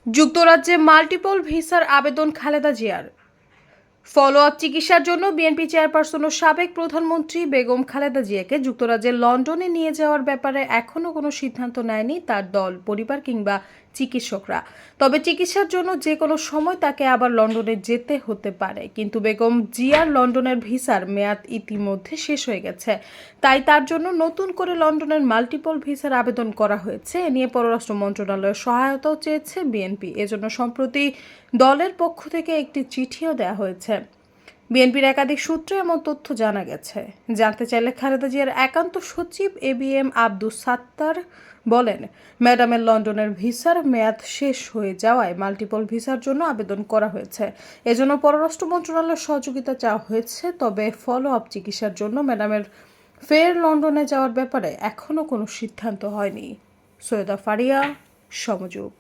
যুক্তরাজ্যে মাল্টিপল ভিসার আবেদন খালেদা জিয়ার। ফলো আপ চিকিৎসার জন্য বিএনপি চেয়ারপারসন ও সাবেক প্রধানমন্ত্রী বেগম খালেদা জিয়াকে যুক্তরাজ্যের লন্ডনে নিয়ে যাওয়ার ব্যাপারে এখনও কোনো সিদ্ধান্ত নেয়নি তার দল, পরিবার কিংবা চিকিৎসকরা। তবে চিকিৎসার জন্য যে কোনো সময় তাকে আবার লন্ডনে যেতে হতে পারে। কিন্তু বেগম জিয়ার লন্ডনের ভিসার মেয়াদ ইতিমধ্যে শেষ হয়ে গেছে, তাই তার জন্য নতুন করে লন্ডনের মাল্টিপল ভিসার আবেদন করা হয়েছে। এ নিয়ে পররাষ্ট্র মন্ত্রণালয়ের সহায়তাও চেয়েছে বিএনপি। এজন্য সম্প্রতি দলের পক্ষ থেকে একটি চিঠিও দেওয়া হয়েছে। বিএনপির একাধিক সূত্রে এমন তথ্য জানা গেছে। জানতে চাইলে খালেদা জিয়ার একান্ত সচিব এবিএম আব্দুস সাত্তার বলেন, ম্যাডামের লন্ডনের ভিসার মেয়াদ শেষ হয়ে যাওয়ায় মাল্টিপল ভিসার জন্য আবেদন করা হয়েছে। এজন্য পররাষ্ট্র মন্ত্রণালয়ের সহযোগিতা চাওয়া হয়েছে। তবে ফলো আপ চিকিৎসার জন্য ম্যাডামের ফের লন্ডনে যাওয়ার ব্যাপারে এখনও কোনো সিদ্ধান্ত হয়নি। সৈয়দা ফারিয়া, সমযোগ।